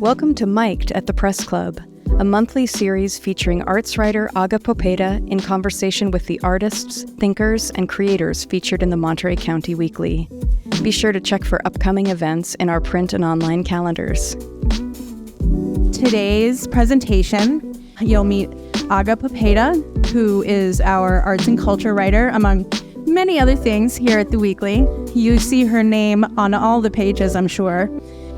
Welcome to Mic'd at the Press Club, a monthly series featuring arts writer Aga Popeda in conversation with the artists, thinkers, and creators featured in the Monterey County Weekly. Be sure to check for upcoming events in our print and online calendars. Today's presentation, you'll meet Aga Popeda, who is our arts and culture writer, among many other things here at the Weekly. You see her name on all the pages, I'm sure.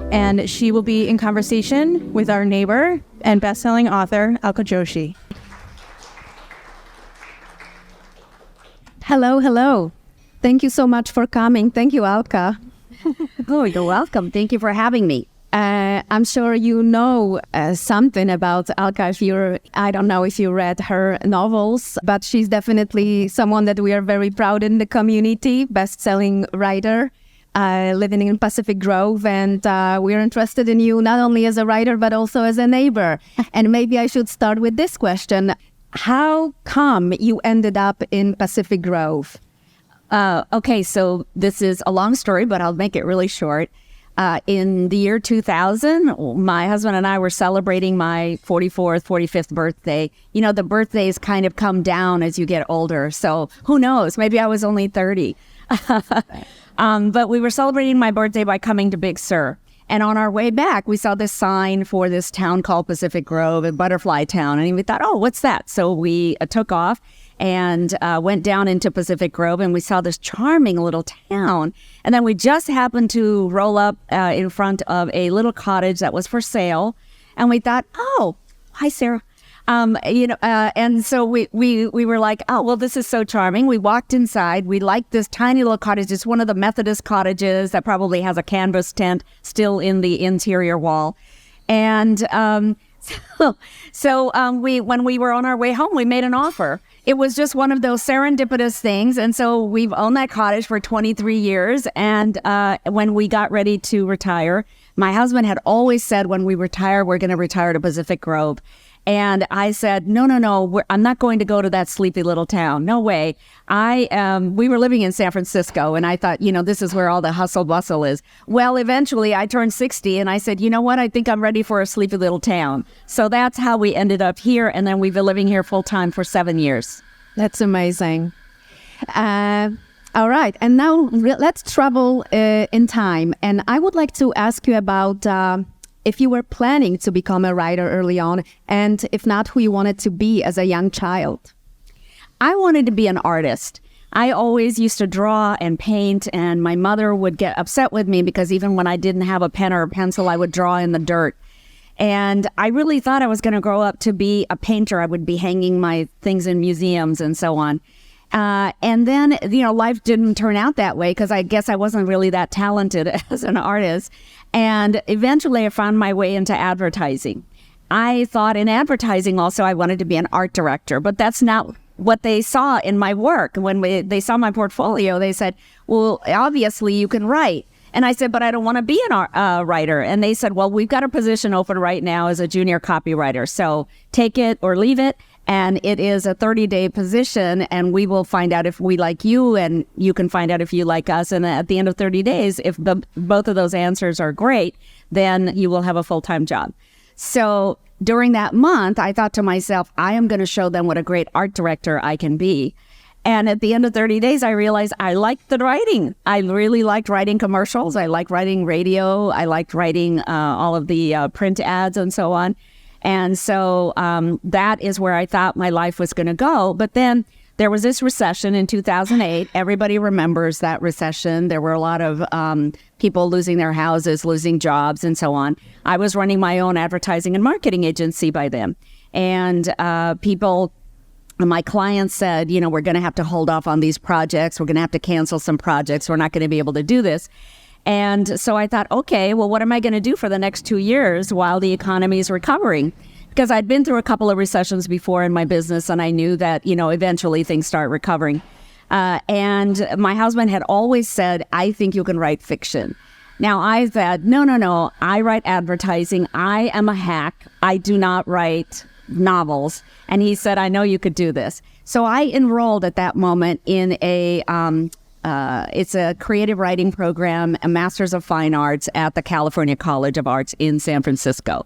And she will be in conversation with our neighbor and best-selling author, Alka Joshi. Hello. Thank you so much for coming. Thank you, Alka. Oh, you're welcome. Thank you for having me. I'm sure you know something about Alka. I don't know if you read her novels, but she's definitely someone that we are very proud in the community, best-selling writer. Living in Pacific Grove, and we're interested in you not only as a writer, but also as a neighbor. And maybe I should start with this question. How come you ended up in Pacific Grove? Okay, so this is a long story, but I'll make it really short. In the year 2000, my husband and I were celebrating my 44th, 45th birthday. You know, the birthdays kind of come down as you get older. So who knows? Maybe I was only 30. But we were celebrating my birthday by coming to Big Sur. And on our way back, we saw this sign for this town called Pacific Grove, a butterfly town. And we thought, oh, what's that? So we took off and went down into Pacific Grove, and we saw this charming little town. And then we just happened to roll up in front of a little cottage that was for sale. And we thought, oh, hi, Sarah. And so we were like, oh, well, this is so charming. We walked inside. We liked this tiny little cottage. It's one of the Methodist cottages that probably has a canvas tent still in the interior wall. And when we were on our way home, we made an offer. It was just one of those serendipitous things. And so we've owned that cottage for 23 years. And when we got ready to retire, my husband had always said, when we retire, we're going to retire to Pacific Grove. And I said, no, I'm not going to go to that sleepy little town. No way. We were living in San Francisco, and I thought, this is where all the hustle bustle is. Well, eventually I turned 60, and I said, you know what? I think I'm ready for a sleepy little town. So that's how we ended up here, and then we've been living here full time for 7 years. That's amazing. All right. And now let's travel in time. And I would like to ask you about if you were planning to become a writer early on, and if not, who you wanted to be as a young child. I wanted to be an artist. I always used to draw and paint, and my mother would get upset with me because even when I didn't have a pen or a pencil, I would draw in the dirt. And I really thought I was going to grow up to be a painter. I would be hanging my things in museums and so on. And then, life didn't turn out that way because I guess I wasn't really that talented as an artist. And eventually I found my way into advertising. I thought in advertising also I wanted to be an art director, but that's not what they saw in my work. When they saw my portfolio, they said, well, obviously you can write. And I said, but I don't want to be an writer. And they said, well, we've got a position open right now as a junior copywriter. So take it or leave it. And it is a 30-day position, and we will find out if we like you, and you can find out if you like us. And at the end of 30 days, if both of those answers are great, then you will have a full-time job. So during that month, I thought to myself, I am going to show them what a great art director I can be. And at the end of 30 days, I realized I liked the writing. I really liked writing commercials. I liked writing radio. I liked writing all of the print ads and so on. And so that is where I thought my life was going to go. But then there was this recession in 2008. Everybody remembers that recession. There were a lot of people losing their houses, losing jobs, and so on. I was running my own advertising and marketing agency by then. And my clients said, we're going to have to hold off on these projects. We're going to have to cancel some projects. We're not going to be able to do this. And so I thought, okay, well, what am I going to do for the next 2 years while the economy is recovering? Because I'd been through a couple of recessions before in my business, and I knew that, eventually things start recovering. And my husband had always said, I think you can write fiction. Now I said, no, I write advertising. I am a hack. I do not write novels. And he said, I know you could do this. So I enrolled at that moment in a It's a creative writing program, a Master's of Fine Arts at the California College of Arts in San Francisco.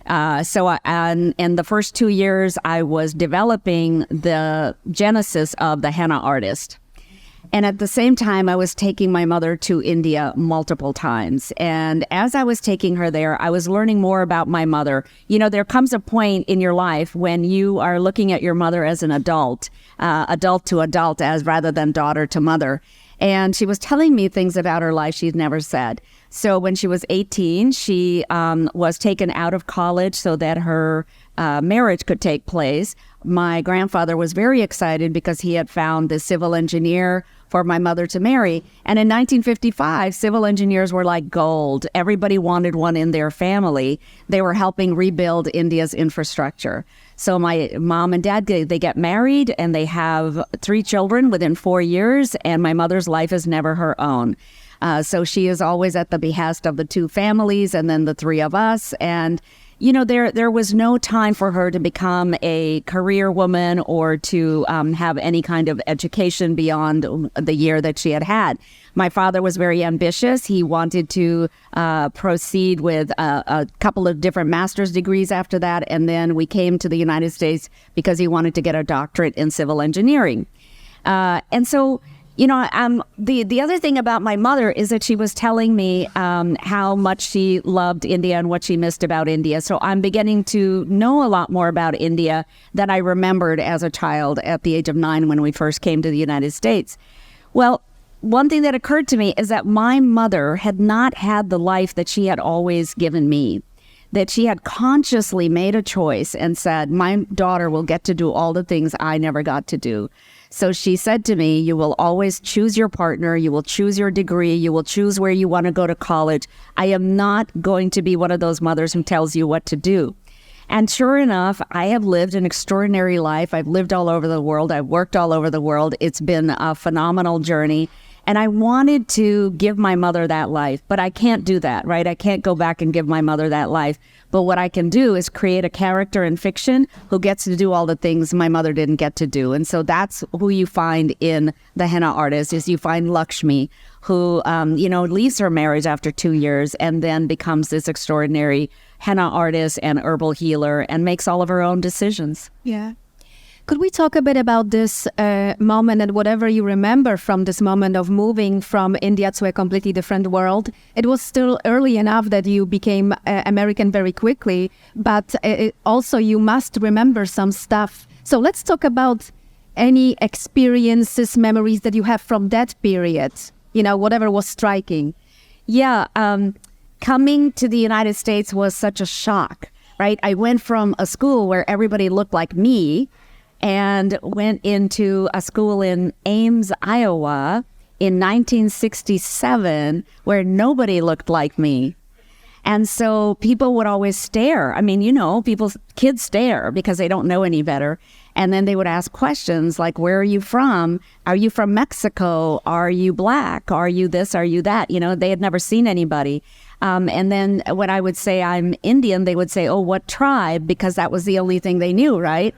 In the first 2 years, I was developing the genesis of the Henna Artist. And at the same time, I was taking my mother to India multiple times. And as I was taking her there, I was learning more about my mother. You know, there comes a point in your life when you are looking at your mother as an adult to adult, as rather than daughter to mother. And she was telling me things about her life she'd never said. So when she was 18, she was taken out of college so that her marriage could take place. My grandfather was very excited because he had found this civil engineer for my mother to marry. And in 1955, civil engineers were like gold. Everybody wanted one in their family. They were helping rebuild India's infrastructure. So my mom and dad, they get married and they have 3 children within 4 years. And my mother's life is never her own. So she is always at the behest of the 2 families and then the 3 of us. And you know, there was no time for her to become a career woman or to have any kind of education beyond the year that she had had. My father was very ambitious. He wanted to proceed with a couple of different master's degrees after that. And then we came to the United States because he wanted to get a doctorate in civil engineering. And so, you know, the other thing about my mother is that she was telling me how much she loved India and what she missed about India. So I'm beginning to know a lot more about India than I remembered as a child at the age of 9 when we first came to the United States. Well, one thing that occurred to me is that my mother had not had the life that she had always given me, that she had consciously made a choice and said, my daughter will get to do all the things I never got to do. So she said to me, you will always choose your partner, you will choose your degree, you will choose where you want to go to college. I am not going to be one of those mothers who tells you what to do. And sure enough, I have lived an extraordinary life. I've lived all over the world. I've worked all over the world. It's been a phenomenal journey. And I wanted to give my mother that life, but I can't do that, right? I can't go back and give my mother that life. But what I can do is create a character in fiction who gets to do all the things my mother didn't get to do. And so that's who you find in the Henna Artist, is you find Lakshmi, who, leaves her marriage after 2 years and then becomes this extraordinary henna artist and herbal healer and makes all of her own decisions. Yeah. Could we talk a bit about this moment and whatever you remember from this moment of moving from India to a completely different world? It was still early enough that you became American very quickly, but also you must remember some stuff. So let's talk about any experiences, memories that you have from that period, you know, whatever was striking. Yeah, coming to the United States was such a shock, right? I went from a school where everybody looked like me and went into a school in Ames, Iowa in 1967 where nobody looked like me. And so people would always stare. I mean, you know, kids stare because they don't know any better. And then they would ask questions like, where are you from? Are you from Mexico? Are you black? Are you this? Are you that? You know, they had never seen anybody. And then when I would say I'm Indian, they would say, oh, what tribe? Because that was the only thing they knew, right?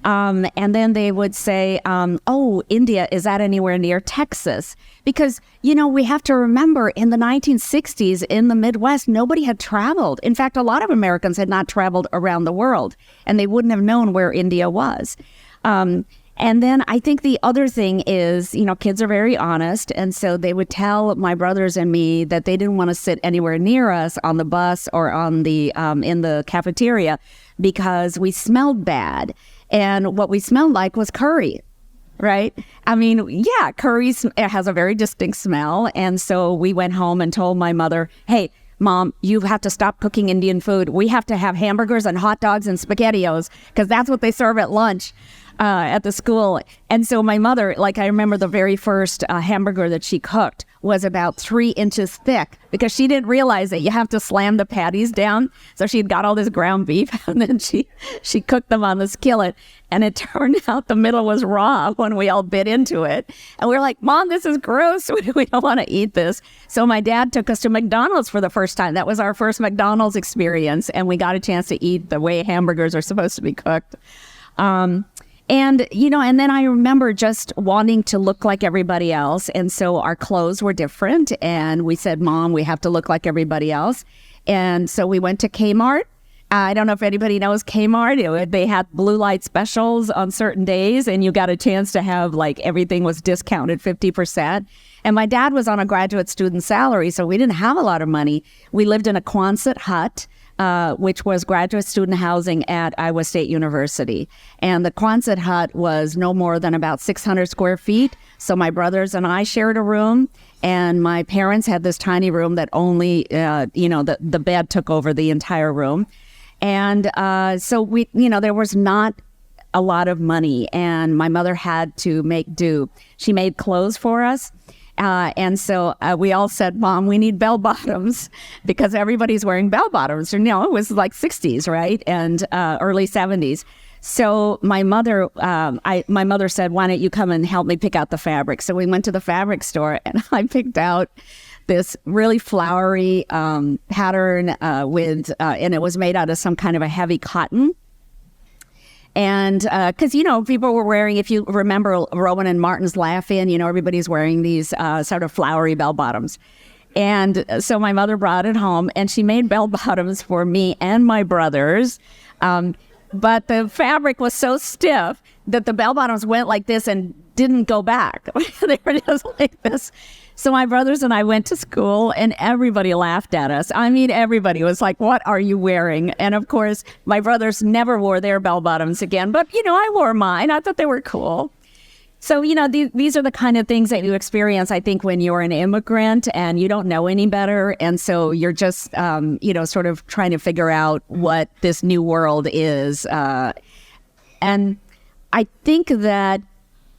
And then they would say, oh, India, is that anywhere near Texas? Because, you know, we have to remember in the 1960s in the Midwest, nobody had traveled. In fact, a lot of Americans had not traveled around the world and they wouldn't have known where India was. And then I think the other thing is, you know, kids are very honest. And so they would tell my brothers and me that they didn't want to sit anywhere near us on the bus or on the in the cafeteria because we smelled bad. And what we smelled like was curry, right? I mean, yeah, curry has a very distinct smell. And so we went home and told my mother, hey, Mom, you have to stop cooking Indian food. We have to have hamburgers and hot dogs and SpaghettiOs because that's what they serve at lunch at the school. And so my mother, like I remember the very first hamburger that she cooked was about 3 inches thick because she didn't realize that you have to slam the patties down. So she'd got all this ground beef and then she cooked them on the skillet. And it turned out the middle was raw when we all bit into it. And we were like, Mom, this is gross. We don't want to eat this. So my dad took us to McDonald's for the first time. That was our first McDonald's experience. And we got a chance to eat the way hamburgers are supposed to be cooked. And, and then I remember just wanting to look like everybody else. And so our clothes were different. And we said, Mom, we have to look like everybody else. And so we went to Kmart. I don't know if anybody knows Kmart. They had blue light specials on certain days, and you got a chance to have everything was discounted 50%. And my dad was on a graduate student salary, so we didn't have a lot of money. We lived in a Quonset hut, which was graduate student housing at Iowa State University. And the Quonset hut was no more than about 600 square feet. So my brothers and I shared a room, and my parents had this tiny room that only, the bed took over the entire room. And so we, there was not a lot of money, and my mother had to make do. She made clothes for us. And so we all said, Mom, we need bell bottoms, because everybody's wearing bell bottoms. It was like 60s, right? And early 70s. So my mother said, why don't you come and help me pick out the fabric? So we went to the fabric store, and I picked out this really flowery pattern and it was made out of some kind of a heavy cotton. And because, people were wearing, if you remember Rowan and Martin's Laugh-In, everybody's wearing these sort of flowery bell bottoms. And so my mother brought it home, and she made bell bottoms for me and my brothers. But the fabric was so stiff that the bell bottoms went like this and didn't go back. They were just like this. So my brothers and I went to school, and everybody laughed at us. I mean, everybody was like, what are you wearing? And of course, my brothers never wore their bell bottoms again. But, I wore mine. I thought they were cool. So, these are the kind of things that you experience, I think, when you're an immigrant and you don't know any better. And so you're just, sort of trying to figure out what this new world is. And I think that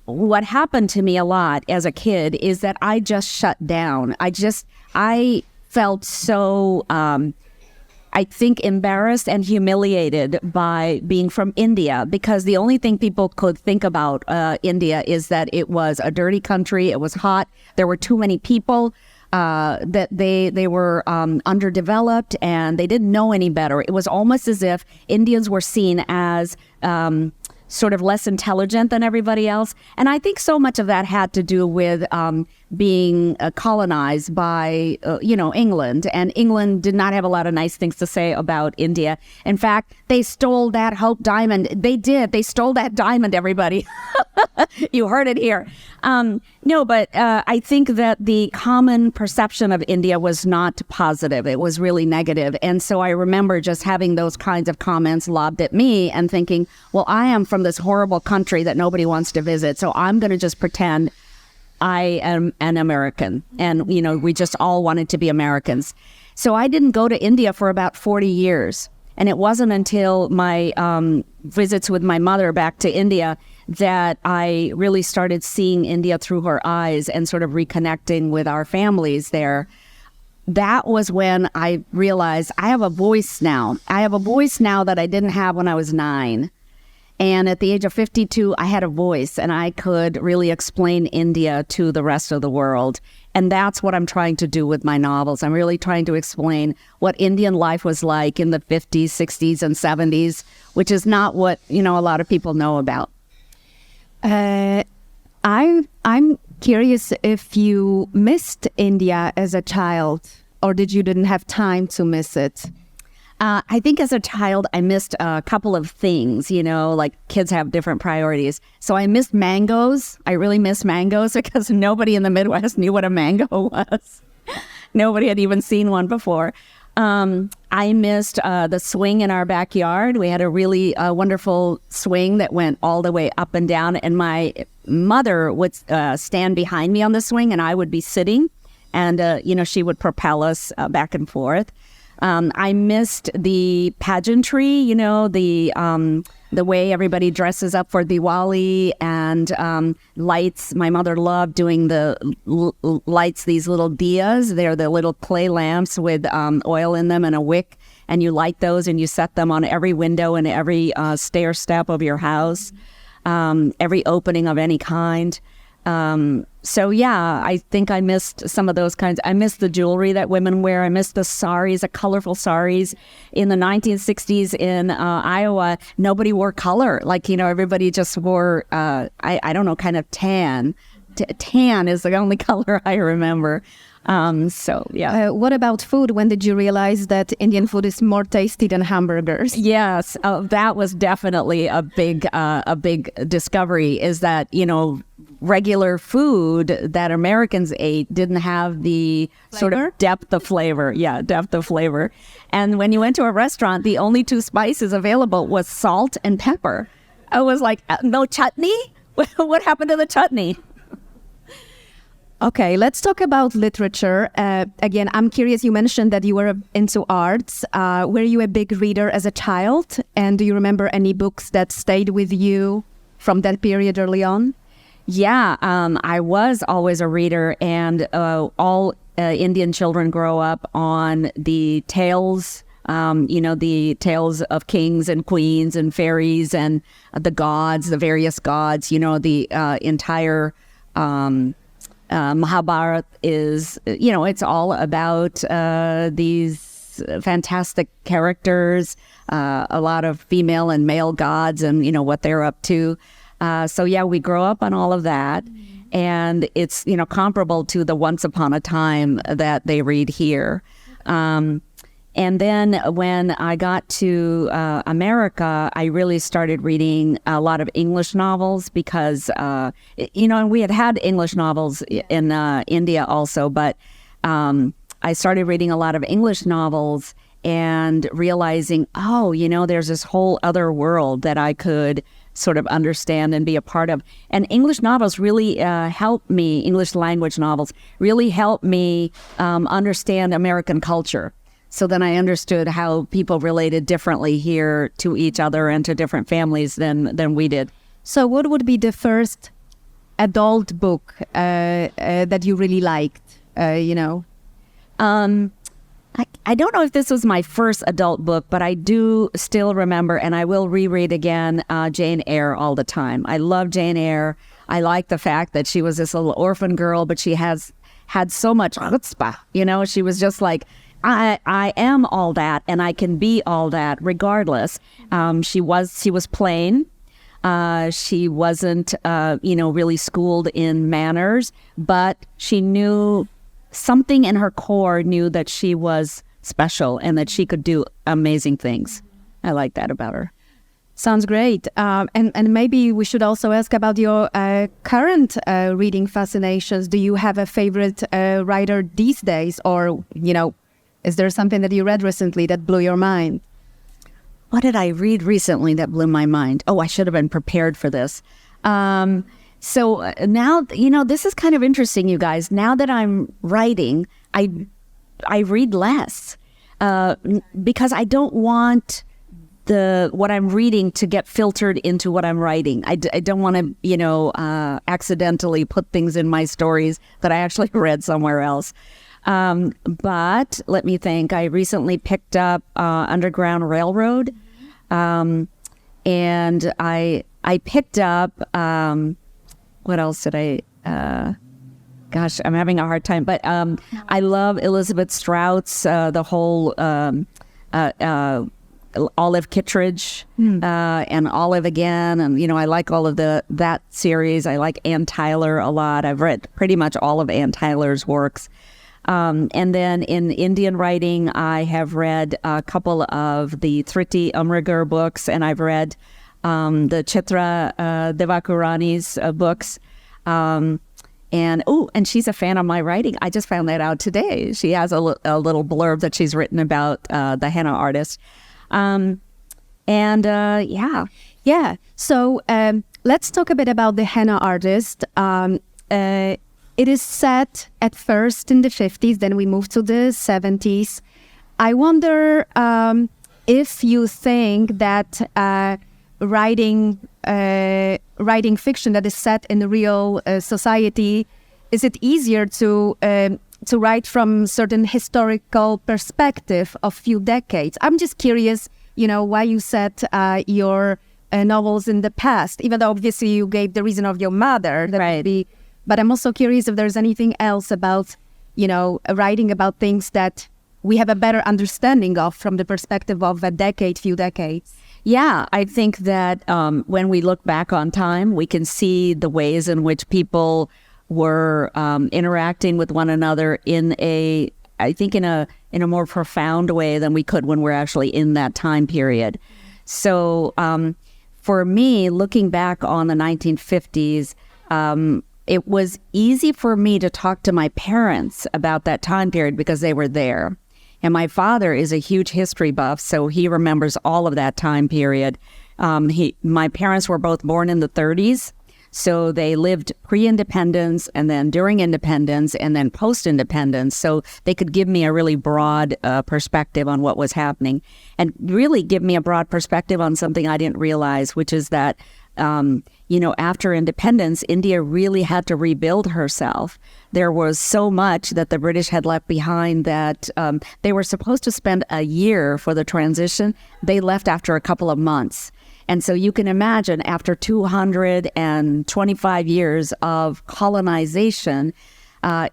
what happened to me a lot as a kid is that I just shut down. I felt so, I think, embarrassed and humiliated by being from India, because the only thing people could think about India is that it was a dirty country. It was hot. There were too many people, that they were underdeveloped, and they didn't know any better. It was almost as if Indians were seen as sort of less intelligent than everybody else. And I think so much of that had to do with being colonized by, England. And England did not have a lot of nice things to say about India. In fact, they stole that Hope Diamond. They did. They stole that diamond, everybody. You heard it here. But I think that the common perception of India was not positive. It was really negative. And so I remember just having those kinds of comments lobbed at me and thinking, well, I am from this horrible country that nobody wants to visit, so I'm going to just pretend I am an American. And, we just all wanted to be Americans. So I didn't go to India for about 40 years. And it wasn't until my visits with my mother back to India that I really started seeing India through her eyes and sort of reconnecting with our families there. That was when I realized I have a voice now. I have a voice now that I didn't have when I was 9. And at the age of 52, I had a voice, and I could really explain India to the rest of the world. And that's what I'm trying to do with my novels. I'm really trying to explain what Indian life was like in the 50s, 60s, and 70s, which is not what, a lot of people know about. I'm curious if you missed India as a child, or didn't have time to miss it? I think as a child, I missed a couple of things, like kids have different priorities. So I missed mangoes. I really missed mangoes because nobody in the Midwest knew what a mango was. Nobody had even seen one before. I missed the swing in our backyard. We had a really wonderful swing that went all the way up and down. And my mother would stand behind me on the swing, and I would be sitting. And, she would propel us back and forth. I missed the pageantry, the way everybody dresses up for Diwali, and lights. My mother loved doing the lights, these little diyas. They're the little clay lamps with oil in them and a wick, and you light those and you set them on every window and every stair step of your house, every opening of any kind. So yeah, I think I missed some of those kinds. I missed the jewelry that women wear. I missed the saris, the colorful saris. In the 1960s in Iowa, nobody wore color. Like, everybody just wore, I don't know, kind of tan. Tan is the only color I remember. So yeah. What about food? When did you realize that Indian food is more tasty than hamburgers? Yes, that was definitely a big discovery. Is that regular food that Americans ate didn't have the sort of depth of flavor. Yeah, depth of flavor. And when you went to a restaurant, the only two spices available was salt and pepper. I was like, no chutney? What happened to the chutney? Okay, let's talk about literature. Again, I'm curious, you mentioned that you were into arts. Were you a big reader as a child? And do you remember any books that stayed with you from that period early on? Yeah, I was always a reader, and all Indian children grow up on the tales, the tales of kings and queens and fairies and the gods, the various gods, the entire Mahabharata is, it's all about these fantastic characters, a lot of female and male gods and, what they're up to. So yeah, we grow up on all of that, and it's, comparable to the Once Upon a Time that they read here. And then when I got to America, I really started reading a lot of English novels because, we had English novels in India also, but I started reading a lot of English novels and realizing, there's this whole other world that I could sort of understand and be a part of. And English novels really helped me, English language novels, really helped me understand American culture. So then I understood how people related differently here to each other and to different families than we did. So what would be the first adult book that you really liked, I don't know if this was my first adult book, but I do still remember, and I will reread again, Jane Eyre all the time. I love Jane Eyre. I like the fact that she was this little orphan girl, but she had so much chutzpah. She was just like, I am all that, and I can be all that regardless. She was plain. She wasn't, really schooled in manners, but she knew something in her core knew that she was special and that she could do amazing things. I like that about her. Sounds great. And maybe we should also ask about your current reading fascinations. Do you have a favorite writer these days? Or, is there something that you read recently that blew your mind? What did I read recently that blew my mind? Oh, I should have been prepared for this. So now, this is kind of interesting, you guys. Now that I'm writing, I read less because I don't want what I'm reading to get filtered into what I'm writing. I don't want to, accidentally put things in my stories that I actually read somewhere else. But let me think. I recently picked up Underground Railroad, and I picked up what else did I? Gosh, I'm having a hard time. But I love Elizabeth Strout's the whole Olive Kittredge and Olive Again, and I like all of that series. I like Ann Tyler a lot. I've read pretty much all of Ann Tyler's works. And then in Indian writing, I have read a couple of the Thriti Umrigar books, and I've read the Chitra Devakurani's books. And she's a fan of my writing. I just found that out today. She has a little blurb that she's written about the henna artist. Yeah. So let's talk a bit about the henna artist. It is set at first in the 50s, then we moved to the 70s. I wonder if you think that writing fiction that is set in real society, is it easier to write from certain historical perspective of few decades? I'm just curious, why you set your novels in the past, even though obviously you gave the reason of your mother. That right. would be But I'm also curious if there's anything else about, writing about things that we have a better understanding of from the perspective of few decades. Yeah, I think that when we look back on time, we can see the ways in which people were interacting with one another in a more profound way than we could when we're actually in that time period. So for me, looking back on the 1950s, it was easy for me to talk to my parents about that time period because they were there. And my father is a huge history buff, so he remembers all of that time period. My parents were both born in the 30s, so they lived pre-independence and then during independence and then post-independence. So they could give me a really broad perspective on what was happening and really give me a broad perspective on something I didn't realize, which is that after independence, India really had to rebuild herself. There was so much that the British had left behind that they were supposed to spend a year for the transition. They left after a couple of months. And so you can imagine after 225 years of colonization,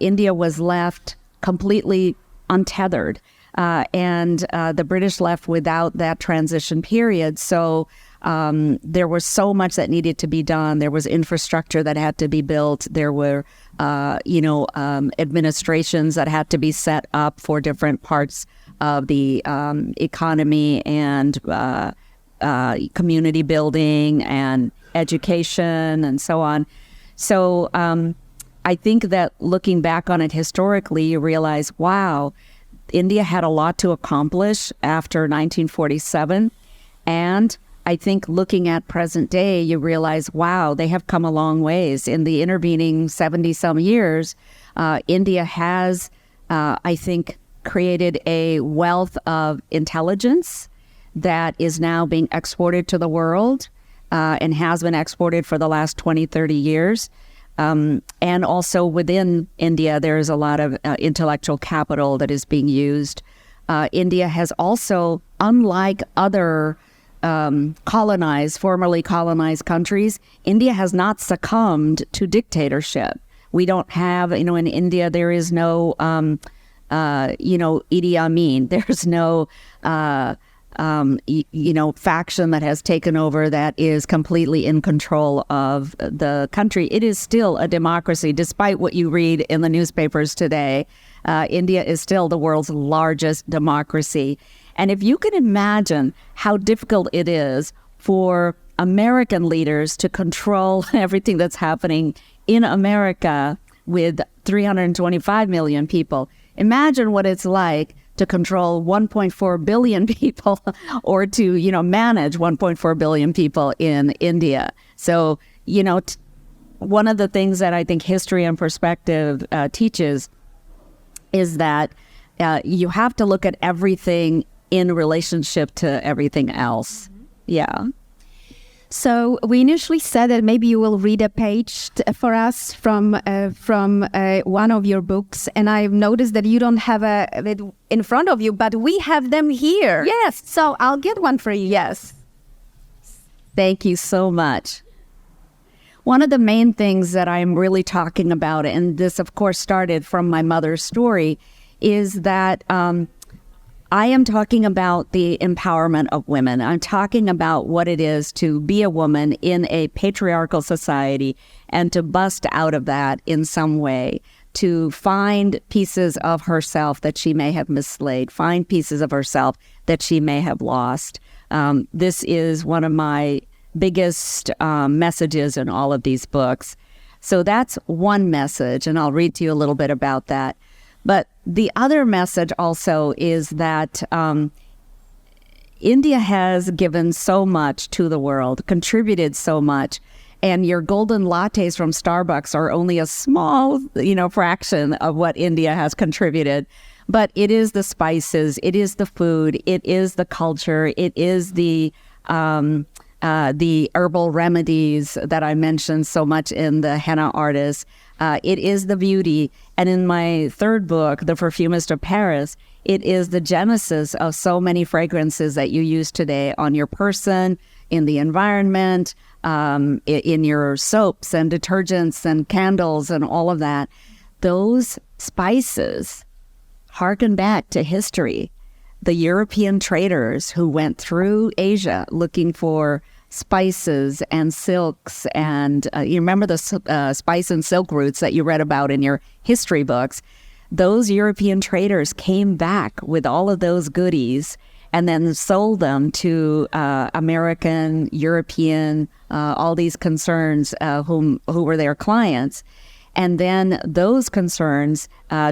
India was left completely untethered. And the British left without that transition period. So there was so much that needed to be done. There was infrastructure that had to be built. There were, administrations that had to be set up for different parts of the economy and community building and education and so on. So I think that looking back on it historically, you realize, wow, India had a lot to accomplish after 1947. And I think looking at present day, you realize, wow, they have come a long ways. In the intervening 70-some years, India has, I think, created a wealth of intelligence that is now being exported to the world and has been exported for the last 20, 30 years. And also within India, there is a lot of intellectual capital that is being used. India has also, unlike other formerly colonized countries, India has not succumbed to dictatorship. We don't have, in India, there is no, Idi Amin. There's no, faction that has taken over that is completely in control of the country. It is still a democracy, despite what you read in the newspapers today. India is still the world's largest democracy. And if you can imagine how difficult it is for American leaders to control everything that's happening in America with 325 million people, imagine what it's like to control 1.4 billion people or to, manage 1.4 billion people in India. So, one of the things that I think history and perspective teaches is that you have to look at everything in relationship to everything else. Yeah. So we initially said that maybe you will read a page for us from one of your books, and I've noticed that you don't have it in front of you, but we have them here. Yes. So I'll get one for you. Yes. Thank you so much. One of the main things that I'm really talking about, and this of course started from my mother's story, is that I am talking about the empowerment of women. I'm talking about what it is to be a woman in a patriarchal society and to bust out of that in some way, to find pieces of herself that she may have mislaid, find pieces of herself that she may have lost. This is one of my biggest messages in all of these books. So that's one message, and I'll read to you a little bit about that. But the other message also is that India has given so much to the world, contributed so much, and your golden lattes from Starbucks are only a small, fraction of what India has contributed. But it is the spices, it is the food, it is the culture, it is the herbal remedies that I mentioned so much in the Henna Artist. It is the beauty. And in my third book, The Perfumist of Paris, it is the genesis of so many fragrances that you use today on your person, in the environment, in your soaps and detergents and candles and all of that. Those spices harken back to history. The European traders who went through Asia looking for spices and silks, and you remember the spice and silk routes that you read about in your history books. Those European traders came back with all of those goodies and then sold them to American, European, all these concerns who were their clients. And then those concerns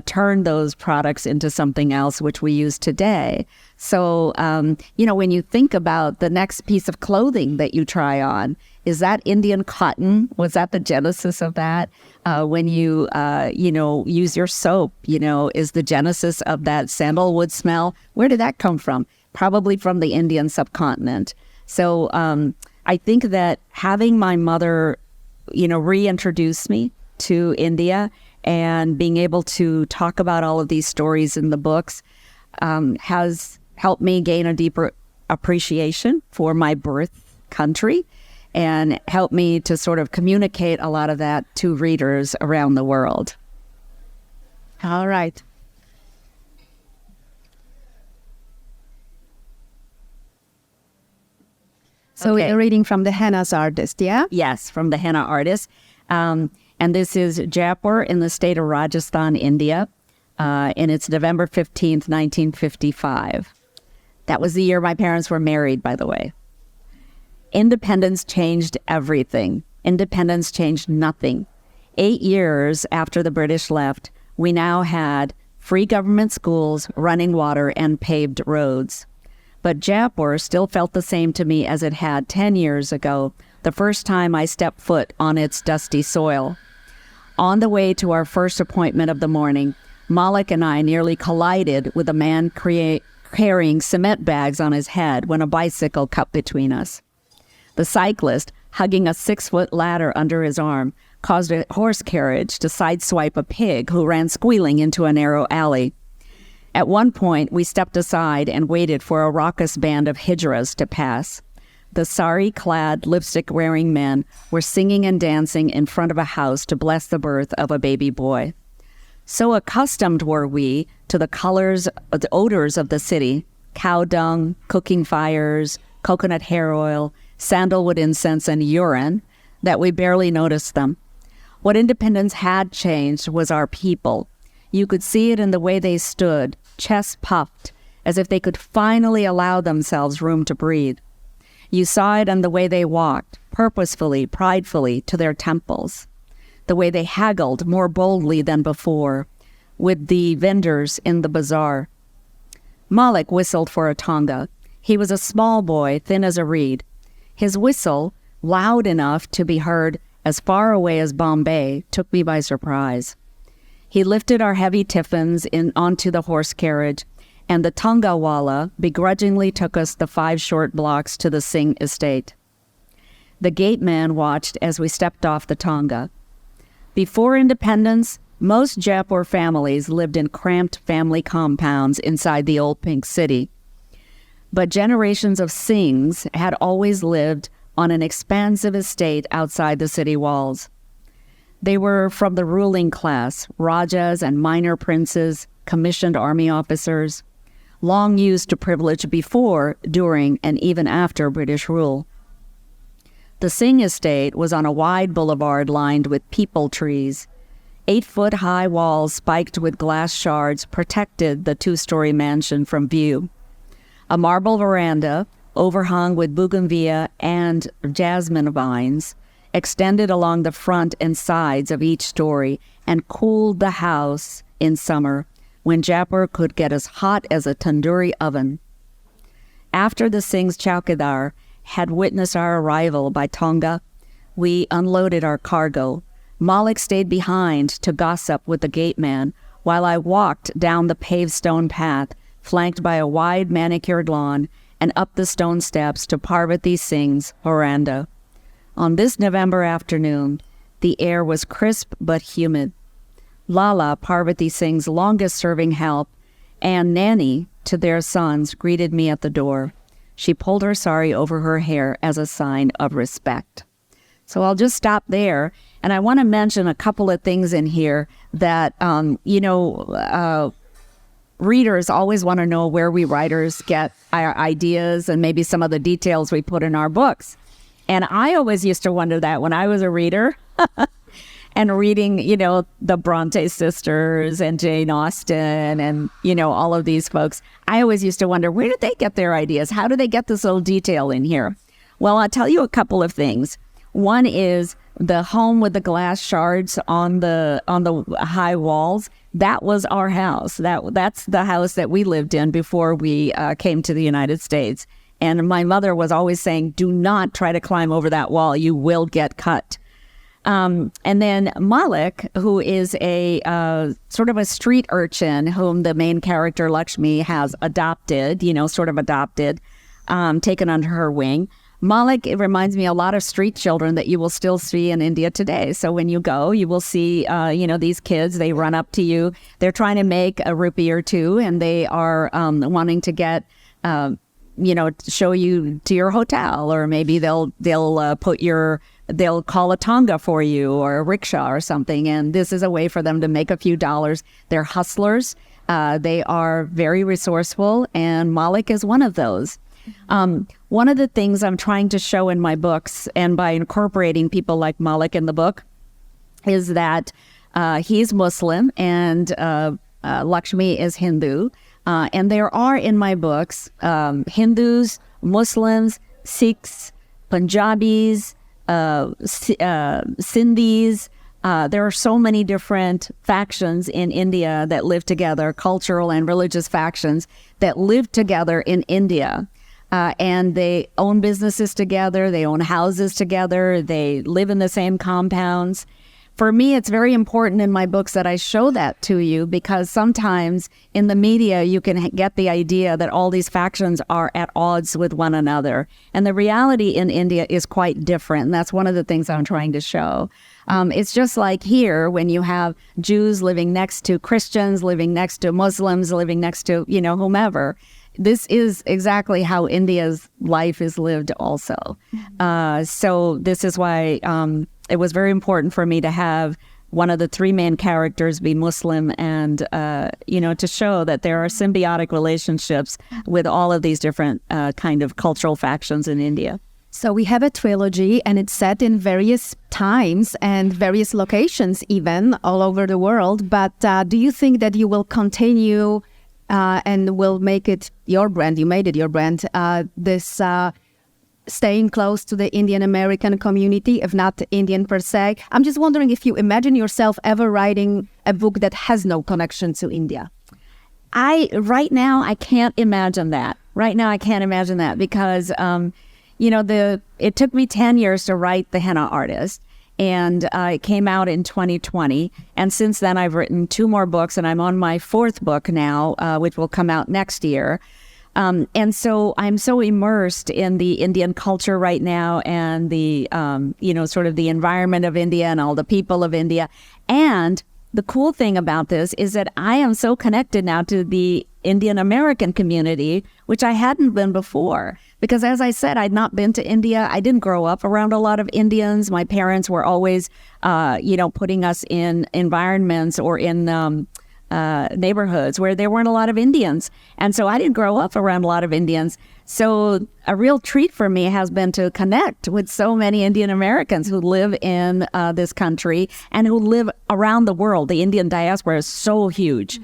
turned those products into something else, which we use today. So, when you think about the next piece of clothing that you try on, is that Indian cotton? Was that the genesis of that? When you, use your soap, is the genesis of that sandalwood smell? Where did that come from? Probably from the Indian subcontinent. So I think that having my mother, reintroduce me to India and being able to talk about all of these stories in the books has helped me gain a deeper appreciation for my birth country and helped me to sort of communicate a lot of that to readers around the world. All right. So Okay. you're reading from the Henna Artist, yeah? Yes, from the Henna Artist. And this is Jaipur in the state of Rajasthan, India. And it's November 15th, 1955. That was the year my parents were married, by the way. Independence changed everything. Independence changed nothing. 8 years after the British left, we now had free government schools, running water, and paved roads. But Jaipur still felt the same to me as it had 10 years ago, the first time I stepped foot on its dusty soil. On the way to our first appointment of the morning, Malik and I nearly collided with a man carrying cement bags on his head when a bicycle cut between us. The cyclist, hugging a 6-foot ladder under his arm, caused a horse carriage to sideswipe a pig who ran squealing into a narrow alley. At one point, we stepped aside and waited for a raucous band of hijras to pass. The sari-clad, lipstick-wearing men were singing and dancing in front of a house to bless the birth of a baby boy. So accustomed were we to the colors, the odors of the city, cow dung, cooking fires, coconut hair oil, sandalwood incense, and urine, that we barely noticed them. What Independence had changed was our people. You could see it in the way they stood, chest puffed, as if they could finally allow themselves room to breathe. You saw it in the way they walked, purposefully, pridefully, to their temples. The way they haggled more boldly than before, with the vendors in the bazaar. Malik whistled for a tonga. He was a small boy, thin as a reed. His whistle, loud enough to be heard as far away as Bombay, took me by surprise. He lifted our heavy tiffins onto the horse carriage, and the Tongawala begrudgingly took us the 5 short blocks to the Singh estate. The gate man watched as we stepped off the Tonga. Before independence, most Jaipur families lived in cramped family compounds inside the old pink city. But generations of Singhs had always lived on an expansive estate outside the city walls. They were from the ruling class, rajas and minor princes, commissioned army officers, long used to privilege before, during, and even after British rule. The Singh estate was on a wide boulevard lined with peepal trees. 8-foot-high walls spiked with glass shards protected the 2-story mansion from view. A marble veranda, overhung with bougainvillea and jasmine vines, extended along the front and sides of each story and cooled the house in summer when Jaipur could get as hot as a tandoori oven. After the Singh's chowkidar had witnessed our arrival by Tonga, we unloaded our cargo. Malik stayed behind to gossip with the gate man while I walked down the paved stone path, flanked by a wide manicured lawn, and up the stone steps to Parvati Singh's veranda. On this November afternoon, the air was crisp but humid. Lala, Parvati Singh's longest-serving help, and Nanny to their sons greeted me at the door. She pulled her sari over her hair as a sign of respect. So I'll just stop there. And I want to mention a couple of things in here that, readers always want to know where we writers get our ideas and maybe some of the details we put in our books. And I always used to wonder that when I was a reader and reading, the Bronte sisters and Jane Austen and, all of these folks, I always used to wonder, where did they get their ideas? How do they get this little detail in here? Well, I'll tell you a couple of things. One is the home with the glass shards on the high walls. That was our house. That's the house that we lived in before we came to the United States. And my mother was always saying, do not try to climb over that wall. You will get cut. And then Malik, who is a sort of a street urchin whom the main character Lakshmi has adopted, taken under her wing. Malik, it reminds me a lot of street children that you will still see in India today. So when you go, you will see, these kids, they run up to you. They're trying to make a rupee or two, and they are wanting to get, show you to your hotel, or maybe they'll call a tonga for you or a rickshaw or something. And this is a way for them to make a few dollars. They're hustlers. They are very resourceful, and Malik is one of those. One of the things I'm trying to show in my books, and by incorporating people like Malik in the book, is that he's Muslim and Lakshmi is Hindu. And there are in my books Hindus, Muslims, Sikhs, Punjabis, Sindhis. There are so many different factions in India that live together, cultural and religious factions that live together in India. And they own businesses together, they own houses together, they live in the same compounds. For me, it's very important in my books that I show that to you, because sometimes in the media, you can get the idea that all these factions are at odds with one another. And the reality in India is quite different. And that's one of the things I'm trying to show. It's just like here, when you have Jews living next to Christians, living next to Muslims, living next to, whomever. This is exactly how India's life is lived also. So this is why it was very important for me to have one of the three main characters be Muslim and, to show that there are symbiotic relationships with all of these different kind of cultural factions in India. So we have a trilogy, and it's set in various times and various locations even all over the world. But do you think that you will continue and will make it your brand? You made it your brand, this staying close to the Indian American community, if not Indian per se. I'm just wondering if you imagine yourself ever writing a book that has no connection to India. Right now, I can't imagine that. Because, it took me 10 years to write The Henna Artist. And it came out in 2020. And since then, I've written 2 more books, and I'm on my 4th book now, which will come out next year. And so I'm so immersed in the Indian culture right now, and the, sort of the environment of India and all the people of India. And the cool thing about this is that I am so connected now to the Indian American community, which I hadn't been before. Because as I said, I'd not been to India. I didn't grow up around a lot of Indians. My parents were always, putting us in environments or in neighborhoods where there weren't a lot of Indians. And so I didn't grow up around a lot of Indians. So a real treat for me has been to connect with so many Indian Americans who live in this country and who live around the world. The Indian diaspora is so huge.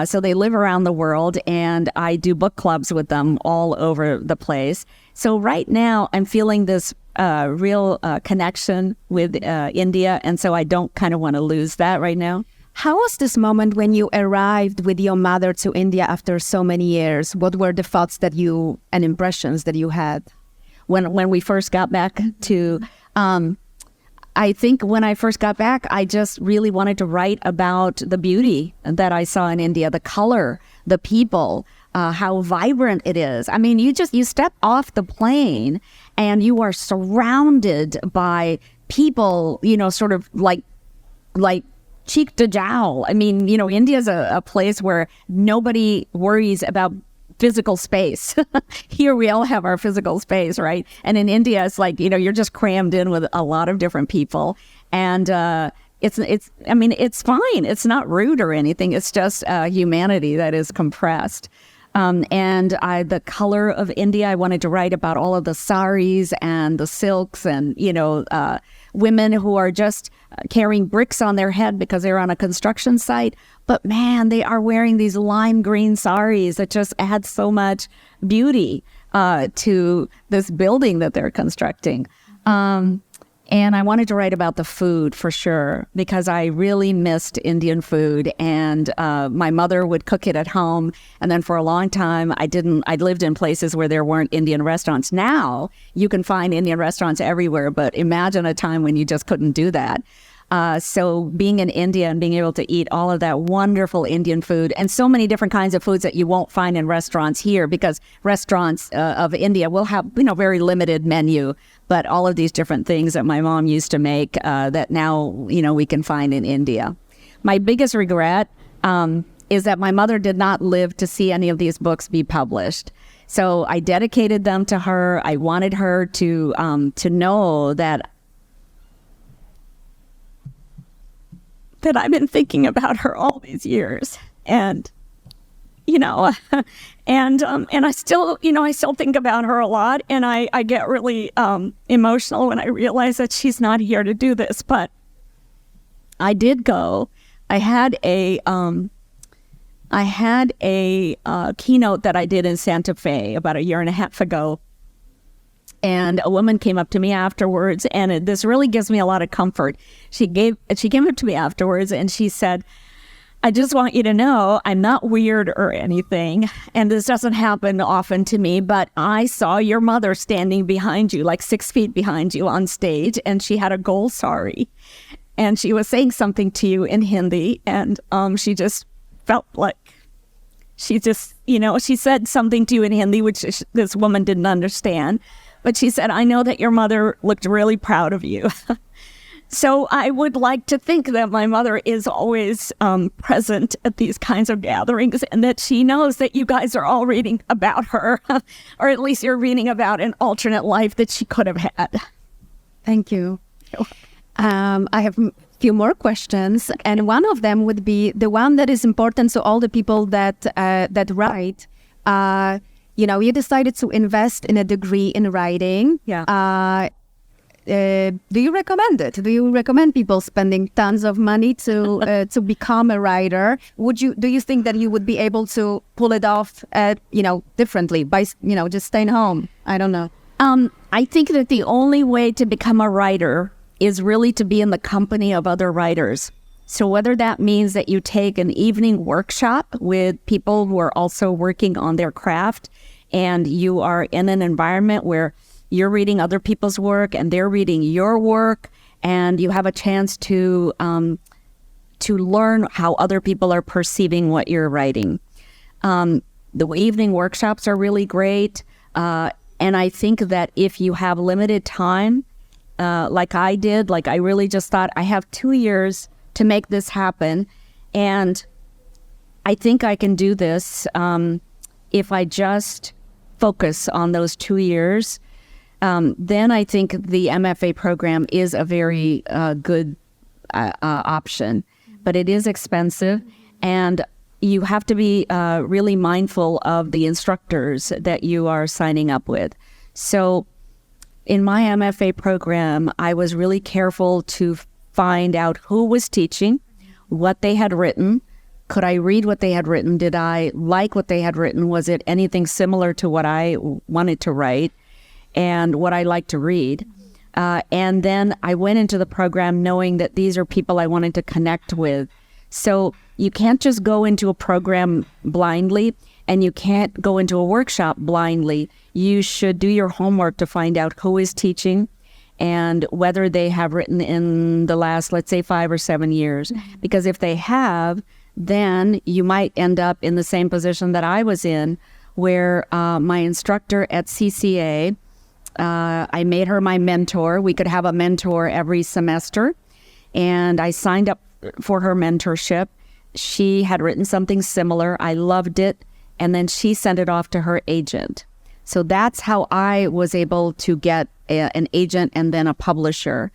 So they live around the world, and I do book clubs with them all over the place. So right now I'm feeling this real connection with India, and so I don't kind of want to lose that right now. How was this moment when you arrived with your mother to India after so many years? What were the thoughts and impressions that you had? When we first got back to... I think when I first got back, I just really wanted to write about the beauty that I saw in India, the color, the people, how vibrant it is. I mean, you step off the plane and you are surrounded by people, sort of like cheek to jowl. I mean, India's a place where nobody worries about physical space. Here we all have our physical space, right? And in India, it's like, you're just crammed in with a lot of different people. And it's fine. It's not rude or anything. It's just humanity that is compressed. The color of India, I wanted to write about all of the saris and the silks and, women who are just carrying bricks on their head because they're on a construction site. But man, they are wearing these lime green saris that just add so much beauty to this building that they're constructing. And I wanted to write about the food for sure, because I really missed Indian food, and my mother would cook it at home. And then for a long time, I lived in places where there weren't Indian restaurants. Now you can find Indian restaurants everywhere, but imagine a time when you just couldn't do that. So being in India and being able to eat all of that wonderful Indian food and so many different kinds of foods that you won't find in restaurants here, because restaurants of India will have, very limited menu, but all of these different things that my mom used to make that now, we can find in India. My biggest regret is that my mother did not live to see any of these books be published. So I dedicated them to her. I wanted her to know that I've been thinking about her all these years, and and I still think about her a lot, and I get really emotional when I realize that she's not here to do this. But I did go. I had a keynote that I did in Santa Fe about a year and a half ago. And a woman came up to me afterwards, and this really gives me a lot of comfort. She came up to me afterwards, and she said, "I just want you to know I'm not weird or anything, and this doesn't happen often to me, but I saw your mother standing behind you, like 6 feet behind you on stage, and she had a gold sari, and she was saying something to you in Hindi, and she just felt like she just, she said something to you in Hindi, which this woman didn't understand. But she said, I know that your mother looked really proud of you." So I would like to think that my mother is always present at these kinds of gatherings, and that she knows that you guys are all reading about her, or at least you're reading about an alternate life that she could have had. Thank you. I have a few more questions, and one of them would be the one that is important to all the people that write. You decided to invest in a degree in writing. Yeah. Do you recommend it? Do you recommend people spending tons of money to become a writer? Do you think that you would be able to pull it off, differently by, just staying home? I don't know. I think that the only way to become a writer is really to be in the company of other writers. So whether that means that you take an evening workshop with people who are also working on their craft, and you are in an environment where you're reading other people's work and they're reading your work, and you have a chance to learn how other people are perceiving what you're writing. The evening workshops are really great. And I think that if you have limited time, like I did, I really just thought, I have 2 years to make this happen, and I think I can do this if I just focus on those 2 years. Then I think the MFA program is a very good option, but it is expensive, and you have to be really mindful of the instructors that you are signing up with. So in my MFA program, I was really careful to find out who was teaching, what they had written. Could I read what they had written? Did I like what they had written? Was it anything similar to what I wanted to write and what I like to read? And then I went into the program knowing that these are people I wanted to connect with. So you can't just go into a program blindly, and you can't go into a workshop blindly. You should do your homework to find out who is teaching and whether they have written in the last, let's say, 5 or 7 years. Because if they have, then you might end up in the same position that I was in, where my instructor at CCA, I made her my mentor. We could have a mentor every semester, and I signed up for her mentorship. She had written something similar. I loved it, and then she sent it off to her agent. So that's how I was able to get an agent and then a publisher.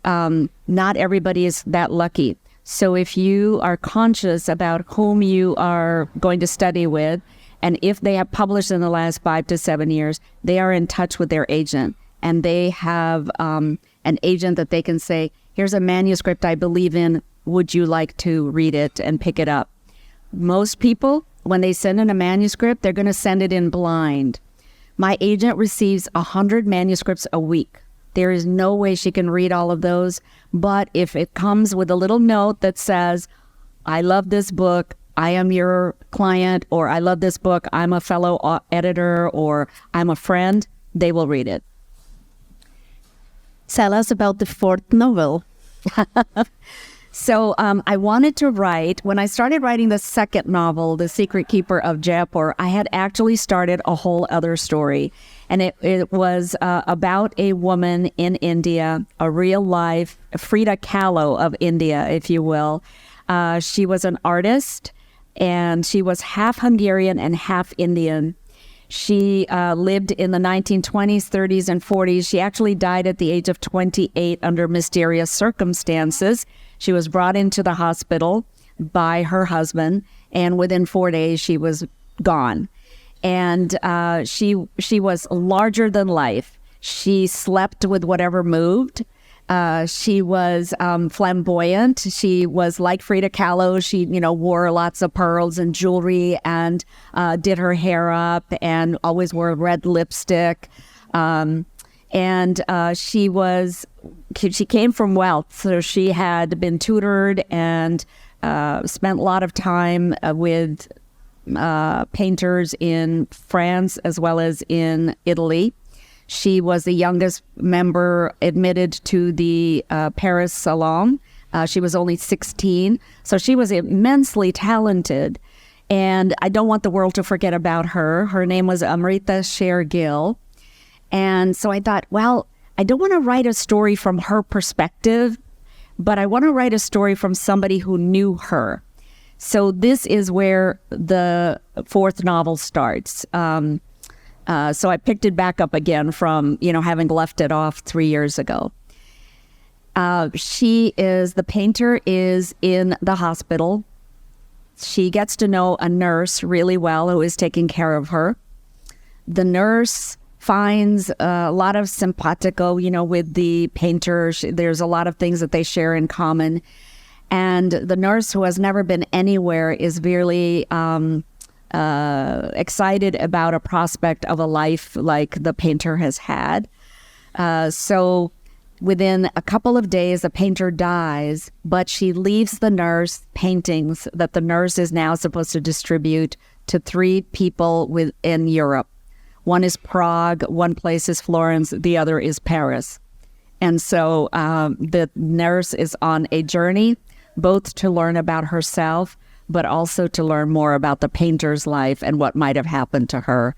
Not everybody is that lucky. So if you are conscious about whom you are going to study with, and if they have published in the last 5 to 7 years, they are in touch with their agent, and they have an agent that they can say, here's a manuscript I believe in. Would you like to read it and pick it up? Most people, when they send in a manuscript, they're going to send it in blind. My agent receives 100 manuscripts a week. There is no way she can read all of those. But if it comes with a little note that says, I love this book, I am your client, or I love this book, I'm a fellow editor, or I'm a friend, they will read it. Tell us about the fourth novel. So I wanted to write, when I started writing the second novel, The Secret Keeper of Jaipur, I had actually started a whole other story. And it was about a woman in India, a real life Frida Kahlo of India, if you will. She was an artist, and she was half Hungarian and half Indian. She lived in the 1920s, 30s, and 40s. She actually died at the age of 28 under mysterious circumstances. She was brought into the hospital by her husband, and within 4 days, she was gone. And she was larger than life. She slept with whatever moved. She was flamboyant. She was like Frida Kahlo. She, wore lots of pearls and jewelry, and did her hair up, and always wore red lipstick. She came from wealth, so she had been tutored and spent a lot of time with painters in France as well as in Italy. She was the youngest member admitted to the Paris Salon. She was only 16, so she was immensely talented. And I don't want the world to forget about her. Her name was Amrita Sher-Gill. And so I thought, well, I don't want to write a story from her perspective, but I want to write a story from somebody who knew her. So this is where the fourth novel starts. So I picked it back up again from, having left it off 3 years ago. The painter is in the hospital. She gets to know a nurse really well who is taking care of her. The nurse finds a lot of simpatico, with the painter. There's a lot of things that they share in common. And the nurse, who has never been anywhere, is really excited about a prospect of a life like the painter has had. So within a couple of days, the painter dies, but she leaves the nurse paintings that the nurse is now supposed to distribute to 3 people in Europe. One is Prague, one place is Florence, the other is Paris. And so the nurse is on a journey, both to learn about herself, but also to learn more about the painter's life and what might have happened to her